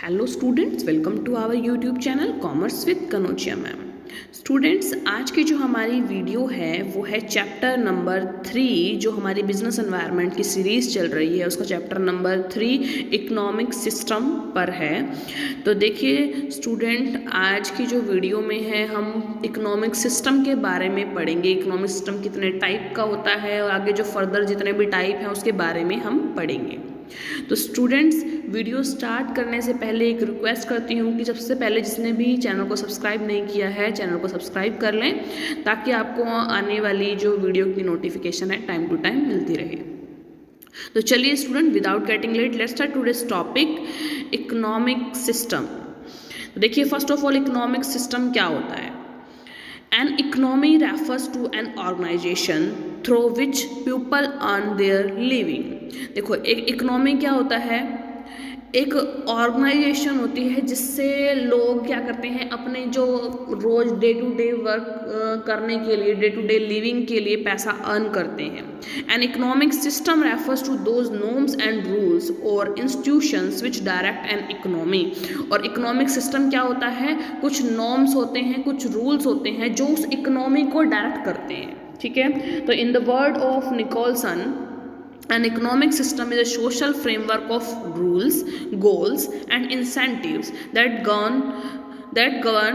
Hello students, welcome to our YouTube channel commerce with Kanojia ma'am. Students, आज की जो हमारी वीडियो है वो है चैप्टर नंबर 3, जो हमारी बिजनेस एनवायरनमेंट की सीरीज़ चल रही है उसका चैप्टर नंबर 3 इकोनॉमिक सिस्टम पर है। तो देखिए स्टूडेंट, आज की जो वीडियो में है हम इकोनॉमिक सिस्टम के बारे में पढ़ेंगे। इकोनॉमिक सिस्टम कितने टाइप का होता है और आगे जो फर्दर जितने भी टाइप हैं उसके बारे में हम पढ़ेंगे। तो स्टूडेंट्स, वीडियो स्टार्ट करने से पहले एक रिक्वेस्ट करती हूँ कि सबसे पहले जिसने भी चैनल को सब्सक्राइब नहीं किया है चैनल को सब्सक्राइब कर लें, ताकि आपको आने वाली जो वीडियो की नोटिफिकेशन है टाइम टू टाइम मिलती रहे। तो चलिए student, without getting let let's start today's topic economic system. तो देखिए, first of all economic system क्या होता है। An economy refers to an organization through which people earn their living। देखो, एक इकोनॉमी क्या होता है, एक ऑर्गेनाइजेशन होती है जिससे लोग क्या करते हैं, अपने जो रोज डे टू डे वर्क करने के लिए, डे टू डे लिविंग के लिए पैसा अर्न करते हैं। An economic system refers to those norms and rules और institutions which direct an economy. और इकोनॉमिक सिस्टम क्या होता है, कुछ नॉर्म्स होते हैं, कुछ रूल्स होते हैं जो उस इकोनॉमी को डायरेक्ट करते हैं। ठीक है, तो in the word of Nicholson, an economic system is a social framework of rules, goals and incentives that govern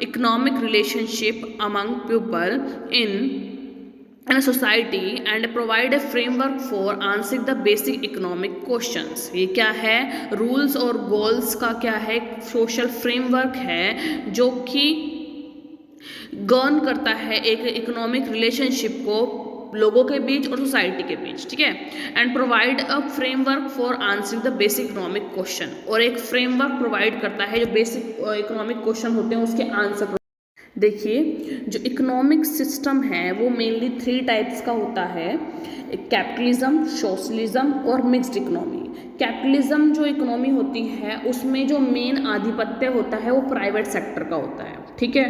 economic relationship among people in a society and provide a framework for answering the basic economic questions। ये क्या है, rules और goals का क्या है, social framework है जो कि गवर्न करता है एक इकोनॉमिक रिलेशनशिप को लोगों के बीच और सोसाइटी के बीच। ठीक है, and provide a framework for answering the basic economic question. और एक फ्रेमवर्क प्रोवाइड करता है जो बेसिक इकोनॉमिक क्वेश्चन होते हैं उसके आंसर। देखिए, जो इकोनॉमिक सिस्टम है वो मेनली 3 टाइप्स का होता है, कैपिटलिज्म, सोशलिज्म और मिक्स्ड इकोनॉमी। कैपिटलिज्म जो इकोनॉमी होती है उसमें जो मेन आधिपत्य होता है वो प्राइवेट सेक्टर का होता है। ठीक है,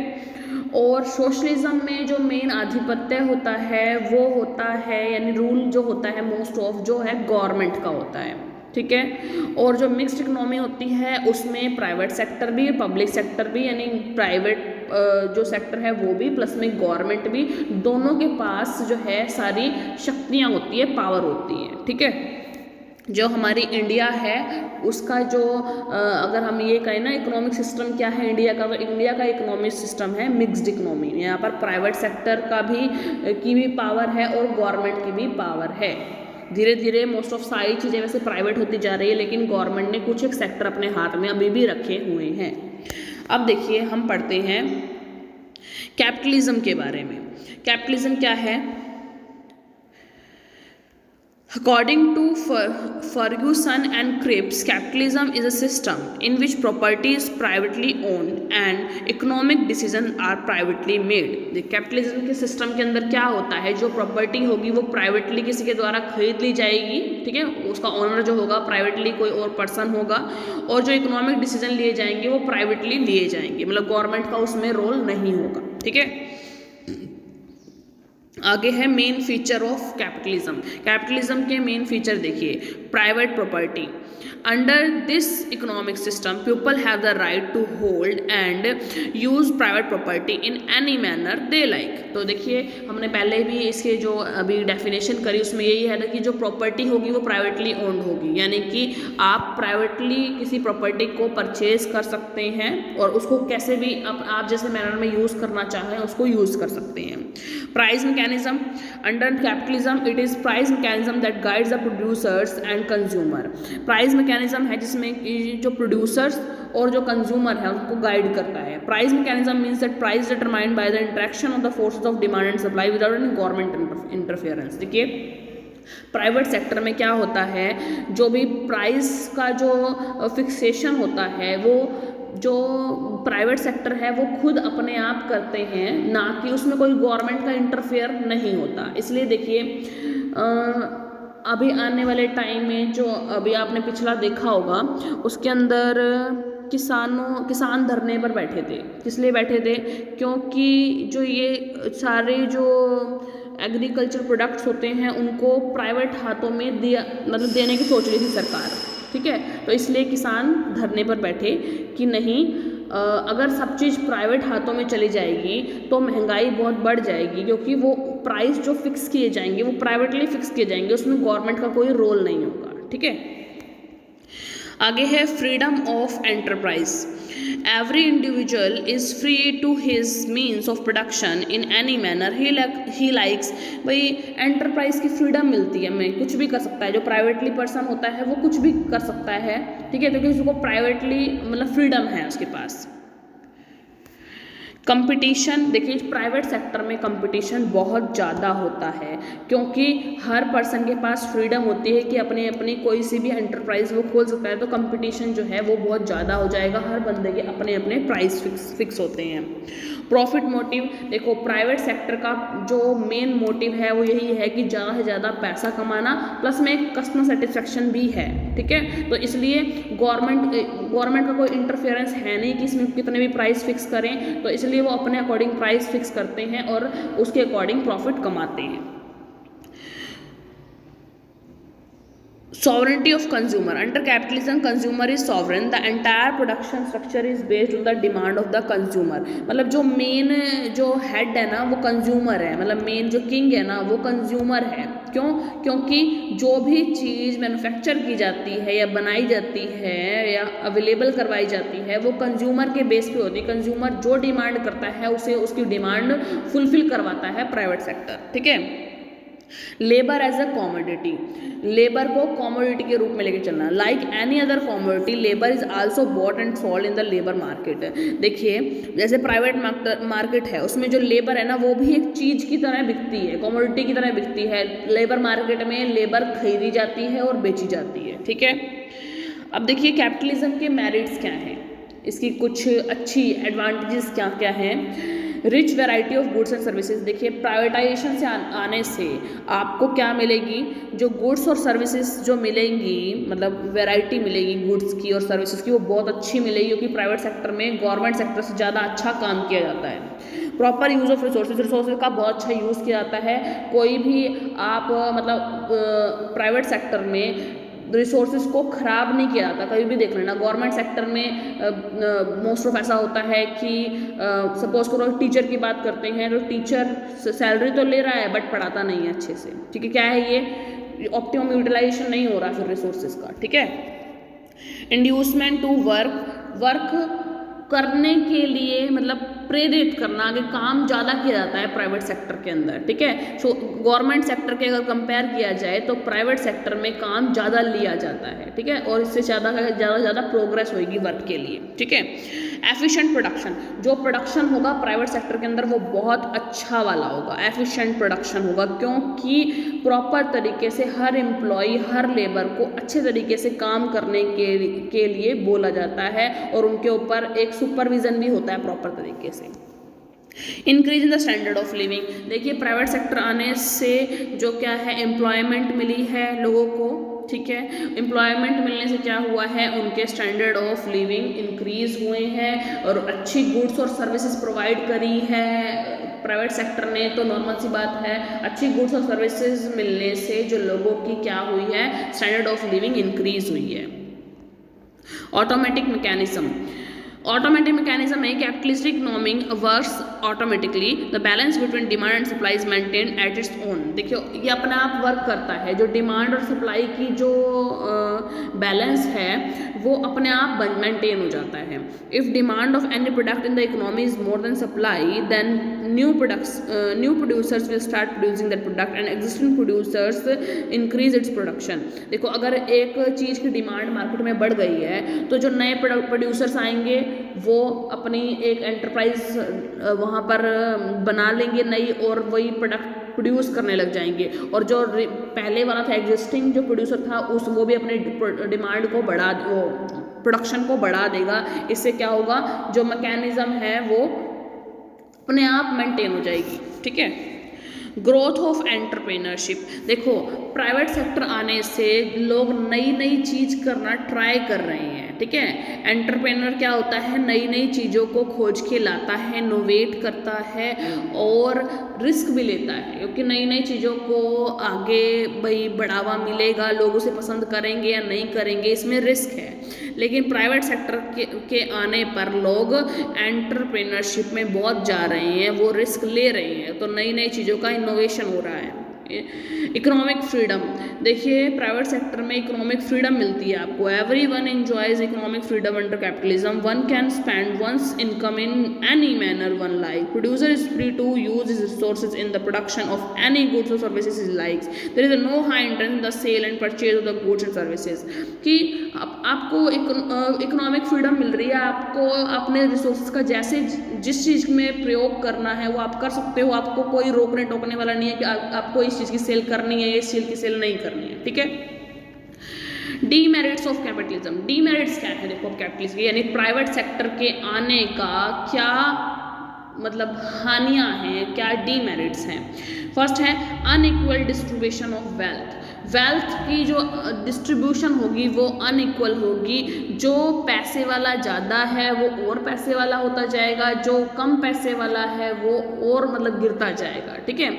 और सोशलिज्म में जो मेन आधिपत्य होता है वो होता है, यानी रूल जो होता है मोस्ट ऑफ जो है गवर्नमेंट का होता है। ठीक है, और जो मिक्स्ड इकोनॉमी होती है उसमें प्राइवेट सेक्टर भी, पब्लिक सेक्टर भी, यानी प्राइवेट जो सेक्टर है वो भी प्लस में गवर्नमेंट भी, दोनों के पास जो है सारी शक्तियाँ होती है, पावर होती है। ठीक है, जो हमारी इंडिया है उसका जो अगर हम ये कहें ना इकोनॉमिक सिस्टम क्या है इंडिया का, तो इंडिया का इकोनॉमिक सिस्टम है मिक्स्ड इकोनॉमी। यहाँ पर प्राइवेट सेक्टर का भी की भी पावर है और गवर्नमेंट की भी पावर है। धीरे धीरे मोस्ट ऑफ सारी चीज़ें वैसे प्राइवेट होती जा रही है, लेकिन गवर्नमेंट ने कुछ एक सेक्टर अपने हाथ में अभी भी रखे हुए हैं। अब देखिए, हम पढ़ते हैं कैपिटलिज्म के बारे में। कैपिटलिज्म क्या है? According to Ferguson and Cripps, capitalism is a system in which property is privately owned and economic decisions are privately made। Capitalism के सिस्टम के अंदर क्या होता है, जो प्रॉपर्टी होगी वो प्राइवेटली किसी के द्वारा खरीद ली जाएगी। ठीक है, उसका ओनर जो होगा प्राइवेटली कोई और पर्सन होगा, और जो इकोनॉमिक डिसीजन लिए जाएंगे वो प्राइवेटली लिए जाएंगे, मतलब गवर्नमेंट का उसमें रोल नहीं होगा। ठीक है, आगे है main feature of capitalism. Capitalism के मेन फीचर देखिए, private property. Under this economic system people have the right to hold and use private property in any manner they like. तो देखिए, हमने पहले भी इसके जो अभी डेफिनेशन करी उसमें यही है ना कि जो प्रॉपर्टी होगी वो प्राइवेटली ओन्ड होगी, यानी कि आप प्राइवेटली किसी प्रॉपर्टी को परचेज कर सकते हैं और उसको कैसे भी आप जैसे मैनर में यूज़ करना चाहें उसको यूज़ कर सकते हैं। Price mechanism, under capitalism it is price mechanism that guides the producers and consumer. Price mechanism है जिसमें जो प्रोड्यूसर्स और जो कंज्यूमर है उनको गाइड करता है। Price mechanism means that price determined by the interaction of the forces of demand and supply without any government interference. देखिए, प्राइवेट सेक्टर में क्या होता है, जो भी प्राइस का जो फिक्सेशन होता है वो जो प्राइवेट सेक्टर है वो खुद अपने आप करते हैं, ना कि उसमें कोई गवर्नमेंट का इंटरफेयर नहीं होता। इसलिए देखिए, अभी आने वाले टाइम में जो अभी आपने पिछला देखा होगा उसके अंदर किसान धरने पर बैठे थे। किस लिए बैठे थे? क्योंकि जो ये सारे जो एग्रीकल्चर प्रोडक्ट्स होते हैं उनको प्राइवेट हाथों में मतलब देने की सोच रही थी सरकार। ठीक है। तो इसलिए किसान धरने पर बैठे कि नहीं, अगर सब चीज़ प्राइवेट हाथों में चली जाएगी तो महंगाई बहुत बढ़ जाएगी, क्योंकि वो प्राइस जो फिक्स किए जाएंगे वो प्राइवेटली फिक्स किए जाएंगे, उसमें गवर्नमेंट का कोई रोल नहीं होगा, ठीक है। आगे है freedom of enterprise. Every individual is free to his means of production in any manner he likes. भाई एंटरप्राइज की फ्रीडम मिलती है, मैं कुछ भी कर सकता है, जो प्राइवेटली पर्सन होता है वो कुछ भी कर सकता है, ठीक है, क्योंकि उसको प्राइवेटली मतलब फ्रीडम है उसके पास। कंपटीशन, देखिए प्राइवेट सेक्टर में कंपटीशन बहुत ज़्यादा होता है, क्योंकि हर पर्सन के पास फ्रीडम होती है कि अपने अपनी कोई सी भी एंटरप्राइज वो खोल सकता है, तो कंपटीशन जो है वो बहुत ज़्यादा हो जाएगा, हर बंदे के अपने अपने प्राइस फिक्स होते हैं। प्रॉफिट मोटिव, देखो प्राइवेट सेक्टर का जो मेन मोटिव है वो यही है कि ज़्यादा से ज़्यादा पैसा कमाना, प्लस में कस्टमर सेटिस्फेक्शन भी है, ठीक है। तो इसलिए गवर्नमेंट का कोई इंटरफेरेंस है नहीं कि इसमें कितने भी प्राइस फिक्स करें, तो इसलिए वो अपने अकॉर्डिंग प्राइस फिक्स करते हैं और उसके अकॉर्डिंग प्रॉफिट कमाते हैं। Sovereignty of consumer. Under capitalism, consumer is sovereign. The entire production structure is based on the demand of the consumer. मतलब जो मेन जो हेड है ना वो कंज्यूमर है, मतलब मेन जो किंग है ना वो कंज्यूमर है। क्यों? क्योंकि जो भी चीज़ मैन्युफैक्चर की जाती है या बनाई जाती है या अवेलेबल करवाई जाती है वो कंज्यूमर के बेस पे होती है। कंज्यूमर जो डिमांड करता है उसे उसकी डिमांड फुलफिल करवाता है प्राइवेट सेक्टर, ठीक है। Labour as a commodity, labour को कॉमोडिटी के रूप में लेके चलना। Like any other commodity labour is also bought and sold in the labour market. देखिए जैसे प्राइवेट मार्केट है उसमें जो लेबर है ना वो भी एक चीज़ की तरह बिकती है, कॉमोडिटी की तरह बिकती है। लेबर मार्केट में लेबर खरीदी जाती है और बेची जाती है, ठीक है। अब देखिए कैपिटलिज्म के मेरिट्स क्या हैं, इसकी कुछ अच्छी एडवांटेजेस क्या क्या हैं। Rich variety of goods and services, देखिए प्राइवेटाइजेशन से आने से आपको क्या मिलेगी, जो गुड्स और सर्विसेज जो मिलेंगी, मतलब वैरायटी मिलेगी गुड्स की और सर्विसेज की, वो बहुत अच्छी मिलेगी, क्योंकि प्राइवेट सेक्टर में गवर्नमेंट सेक्टर से ज़्यादा अच्छा काम किया जाता है। प्रॉपर यूज़ ऑफ रिसोर्सेज का बहुत अच्छा यूज़ किया जाता है। कोई भी आप मतलब प्राइवेट सेक्टर में रिसोर्सेज को ख़राब नहीं किया जाता, कभी भी देख लेना। गवर्नमेंट सेक्टर में मोस्ट ऑफ ऐसा होता है कि सपोज करो टीचर की बात करते हैं, तो टीचर सैलरी तो ले रहा है बट पढ़ाता नहीं है अच्छे से, ठीक है। क्या है ये ऑप्टिमम यूटिलाइजेशन नहीं हो रहा फिर रिसोर्सेज का, ठीक है। इंड्यूसमेंट टू वर्क करने के लिए मतलब प्रेरित करना, आगे काम ज़्यादा किया जाता है प्राइवेट सेक्टर के अंदर, ठीक है। सो गवर्नमेंट सेक्टर के अगर कंपेयर किया जाए तो प्राइवेट सेक्टर में काम ज़्यादा लिया जाता है, ठीक है, और इससे ज़्यादा प्रोग्रेस होगी वर्क के लिए, ठीक है। एफिशिएंट प्रोडक्शन, जो प्रोडक्शन होगा प्राइवेट सेक्टर के अंदर वो बहुत अच्छा वाला होगा, एफिशिएंट प्रोडक्शन होगा, क्योंकि प्रॉपर तरीके से हर एम्प्लॉय हर लेबर को अच्छे तरीके से काम करने के लिए बोला जाता है और उनके ऊपर एक सुपरविजन भी होता है प्रॉपर तरीके से। Increase in the standard of living, देखिए प्राइवेट सेक्टर आने से जो क्या है एम्प्लॉयमेंट मिली है लोगों को, ठीक है। एम्प्लॉयमेंट मिलने से क्या हुआ है, उनके स्टैंडर्ड ऑफ लिविंग इंक्रीज हुए हैं और अच्छी गुड्स और सर्विसेज प्रोवाइड करी है प्राइवेट सेक्टर ने। तो नॉर्मल सी बात है, अच्छी गुड्स और सर्विसेज मिलने से जो लोगों की क्या हुई है, स्टैंडर्ड ऑफ लिविंग इंक्रीज हुई है। ऑटोमेटिक मैकेनिज्म, automatic mechanism है capitalistic economy works automatically, the balance between demand and supply is maintained at its own। देखियो ये अपने आप वर्क करता है, जो डिमांड और सप्लाई की जो बैलेंस है वो अपने आप मेंटेन हो जाता है। If demand of any product in the economy is more than supply then new producers will start producing that product and existing producers increase its production. देखो अगर एक चीज़ की डिमांड मार्केट में बढ़ गई है तो जो नए प्रोड्यूसर्स आएंगे वो अपनी एक एंटरप्राइज वहाँ पर बना लेंगे नई और वही प्रोडक्ट प्रोड्यूस करने लग जाएंगे, और जो पहले वाला था एग्जिस्टिंग जो प्रोड्यूसर था वो भी अपने डिमांड को प्रोडक्शन को बढ़ा देगा। इससे क्या होगा, जो मैकेनिज्म है वो अपने आप मेंटेन हो जाएगी, ठीक है। ग्रोथ ऑफ एंटरप्रेन्योरशिप, देखो प्राइवेट सेक्टर आने से लोग नई नई चीज़ करना ट्राई कर रहे हैं, ठीक है। एंटरप्रेन्योर क्या होता है, नई नई चीज़ों को खोज के लाता है, इनोवेट करता है और रिस्क भी लेता है, क्योंकि नई नई चीज़ों को आगे भाई बढ़ावा मिलेगा, लोग उसे पसंद करेंगे या नहीं करेंगे, इसमें रिस्क है। लेकिन प्राइवेट सेक्टर के आने पर लोग एंटरप्रेन्योरशिप में बहुत जा रहे हैं, वो रिस्क ले रहे हैं, तो नई नई चीज़ों का इनोवेशन हो रहा है। इकोनॉमिक फ्रीडम, देखिए प्राइवेट सेक्टर में इकोनॉमिक फ्रीडम मिलती है आपको। Every one enjoys economic freedom under capitalism, one can spend one's income in any manner one like, producer is free to use his resources in the production of any goods और services is likes, there is no high interest in the sale and purchase of the goods and services, कि आपको economic freedom मिल रही है, आपको अपने resources का जैसे जिस चीज़ में प्रयोग करना है वो आप कर सकते हो, आपको कोई रोकने टोकने वाला नहीं है कि आपको इस चीज़ की सेल करनी है, इस चीज़ की सेल नहीं करनी है, ठीक है। डीमेरिट्स ऑफ कैपिटलिज्म, डीमेरिट्स क्या है, देखो कैपिटलिज्म यानी प्राइवेट सेक्टर के आने का क्या मतलब हानियां हैं, क्या डीमेरिट्स हैं। फर्स्ट है unequal distribution of wealth, wealth की जो डिस्ट्रीब्यूशन होगी वो अनइक्वल होगी, जो पैसे वाला ज़्यादा है वो और पैसे वाला होता जाएगा, जो कम पैसे वाला है वो और मतलब गिरता जाएगा, ठीक है।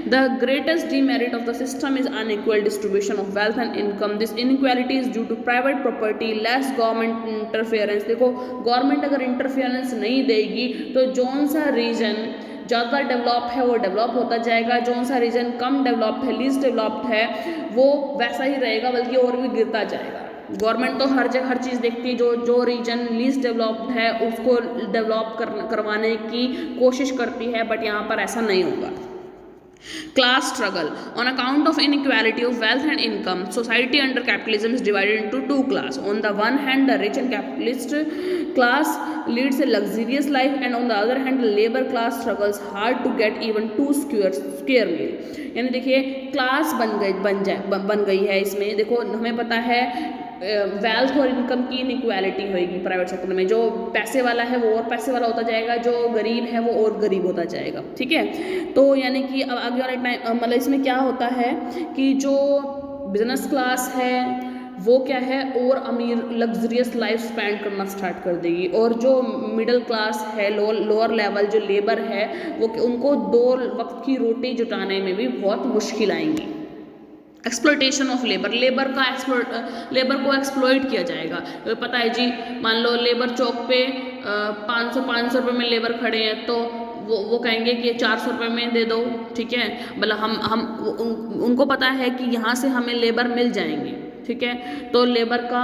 The greatest demerit of the system is unequal distribution of wealth and income, this inequality is due to private property, less government interference, देखो गवर्नमेंट अगर इंटरफेरेंस नहीं देगी तो जौन सा रीजन ज़्यादा डेवलप है वो डेवलप होता जाएगा, जो सा रीजन कम डेवलप्ड है, लीस्ट डेवलप्ड है, वो वैसा ही रहेगा बल्कि और भी गिरता जाएगा। गवर्नमेंट तो हर जगह हर चीज़ देखती है, जो रीजन लीस्ट डेवलप्ड है उसको डेवलप करवाने की कोशिश करती है, बट यहाँ पर ऐसा नहीं होगा। Class struggle, on account of inequality of wealth and income, society under capitalism is divided into two classes. On the one hand, the rich and capitalist class leads a luxurious life, and on the other hand, the labor class struggles hard to get even two square meal. यानी देखिए class बन गई है इसमें। देखो हमें पता है वेल्थ और इनकम की इनइक्वालिटी होगी प्राइवेट सेक्टर में, जो पैसे वाला है वो और पैसे वाला होता जाएगा, जो गरीब है वो और गरीब होता जाएगा, ठीक है। तो यानी कि अब आगे वाले टाइम मतलब इसमें क्या होता है कि जो बिजनेस क्लास है वो क्या है और अमीर लग्जरियस लाइफ स्पेंड करना स्टार्ट कर देगी, और जो मिडिल क्लास है लोअर लेवल जो लेबर है वो उनको 2 वक्त की रोटी जुटाने में भी बहुत मुश्किल आएंगी। एक्सप्लॉयटेशन ऑफ लेबर, लेबर को एक्सप्लॉइट किया जाएगा। तो पता है जी, मान लो लेबर चौक पे 500 रुपये में लेबर खड़े हैं, तो वो कहेंगे कि 400 रुपये में दे दो, ठीक है। मतलब हम उनको पता है कि यहाँ से हमें लेबर मिल जाएंगे, ठीक है। तो लेबर का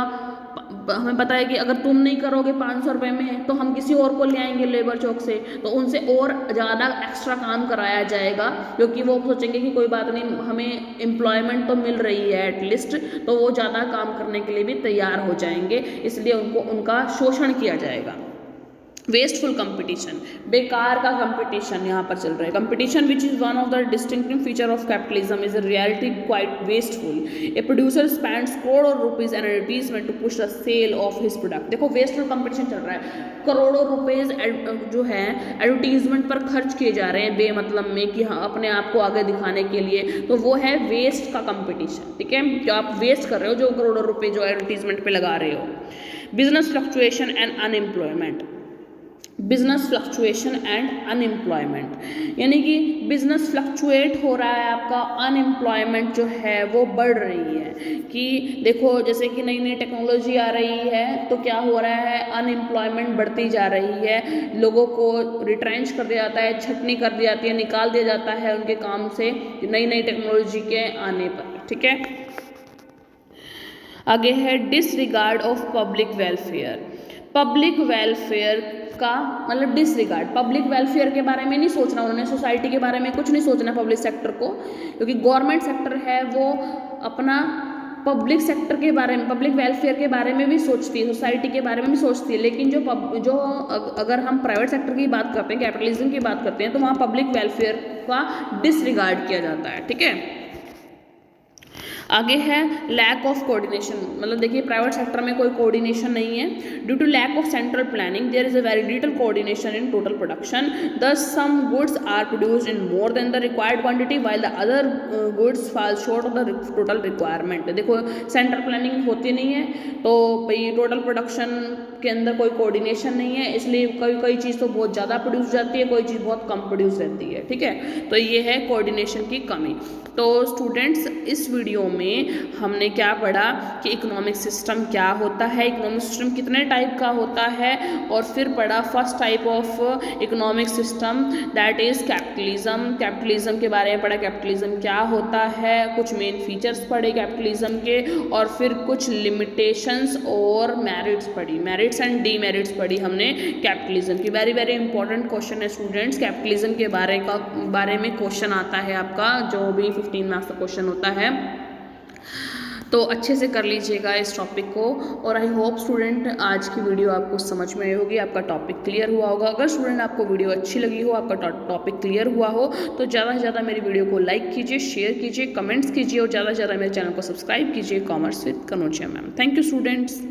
हमें पता है कि अगर तुम नहीं करोगे 500 रुपये में तो हम किसी और को ले आएंगे लेबर चौक से, तो उनसे और ज़्यादा एक्स्ट्रा काम कराया जाएगा, क्योंकि वो सोचेंगे कि कोई बात नहीं हमें एम्प्लॉयमेंट तो मिल रही है एटलीस्ट, तो वो ज़्यादा काम करने के लिए भी तैयार हो जाएंगे, इसलिए उनका शोषण किया जाएगा। वेस्टफुल कंपटीशन, बेकार का कंपटीशन यहाँ पर चल रहा है। Competition which is one of the distinctive feature of capitalism is reality quite wasteful. A producer spends करोड़ों rupees an advertisement to push the sale of his product. देखो वेस्टफुल कंपटीशन चल रहा है, करोड़ों रुपीज जो है एडवर्टीजमेंट पर खर्च किए जा रहे हैं बेमतलब में कि हाँ अपने आप को आगे दिखाने के लिए, तो वो है वेस्ट का कंपटीशन, ठीक है। जो आप वेस्ट कर रहे हो, जो करोड़ों रुपये जो एडवर्टीजमेंट पे लगा रहे हो। Business fluctuation and unemployment, business fluctuation and unemployment यानी कि बिजनेस फ्लक्चुएट हो रहा है आपका, अनएम्प्लॉयमेंट जो है वो बढ़ रही है। कि देखो जैसे कि नई नई टेक्नोलॉजी आ रही है तो क्या हो रहा है, अनएम्प्लॉयमेंट बढ़ती जा रही है, लोगों को रिट्रेंच कर दिया जाता है, छटनी कर दी जाती है, निकाल दिया जाता है उनके काम से नई नई टेक्नोलॉजी के आने पर, ठीक है। आगे है disregard of public welfare. Public welfare का मतलब डिसरिगार्ड, पब्लिक वेलफेयर के बारे में नहीं सोचना उन्होंने, सोसाइटी के बारे में कुछ नहीं सोचना पब्लिक सेक्टर को, क्योंकि गवर्नमेंट सेक्टर है वो अपना पब्लिक सेक्टर के बारे में, पब्लिक वेलफेयर के बारे में भी सोचती है, सोसाइटी के बारे में भी सोचती है। लेकिन जो अगर हम प्राइवेट सेक्टर की बात करते हैं, कैपिटलिज्म की बात करते हैं, तो वहाँ पब्लिक वेलफेयर का डिसरिगार्ड किया जाता है, ठीक है। आगे है लैक ऑफ कोऑर्डिनेशन, मतलब देखिए प्राइवेट सेक्टर में कोई कोऑर्डिनेशन नहीं है। Due to lack of central planning there is a very little coordination in total production, thus some goods are produced in more than the required quantity while the other goods fall short of the total requirement. देखो central planning होती नहीं है तो भाई total production के अंदर कोई coordination नहीं है, इसलिए कई चीज़ तो बहुत ज़्यादा प्रोड्यूस जाती है, कोई चीज़ बहुत कम प्रोड्यूस रहती है, ठीक है। तो ये है कोऑर्डिनेशन की कमी। तो स्टूडेंट्स इस वीडियो में हमने क्या पढ़ा कि इकोनॉमिक सिस्टम क्या होता है, इकोनॉमिक सिस्टम कितने टाइप का होता है, और फिर पढ़ा first type of economic system that is capitalism. Capitalism के बारे में पढ़ा, कैपिटलिज्म क्या होता है, कुछ मेन फीचर्स पढ़े कैपिटलिज्म के, और फिर कुछ लिमिटेशंस और मेरिट्स पढ़ी, मेरिट्स एंड डीमेरिट्स पढ़ी हमने कैपिटलिज्म की। वेरी वेरी इंपॉर्टेंट क्वेश्चन है स्टूडेंट्स, कैपिटलिज्म के बारे में क्वेश्चन आता है आपका, जो भी 15 मार्क्स का क्वेश्चन होता है, तो अच्छे से कर लीजिएगा इस टॉपिक को। और आई होप स्टूडेंट आज की वीडियो आपको समझ में आई होगी, आपका टॉपिक क्लियर हुआ होगा। अगर स्टूडेंट आपको वीडियो अच्छी लगी हो, आपका टॉपिक क्लियर हुआ हो, तो ज़्यादा से ज़्यादा मेरी वीडियो को लाइक कीजिए, शेयर कीजिए, कमेंट्स कीजिए, और ज़्यादा से ज़्यादा मेरे चैनल को सब्सक्राइब कीजिए, commerce with Kanojia ma'am. Thank you students.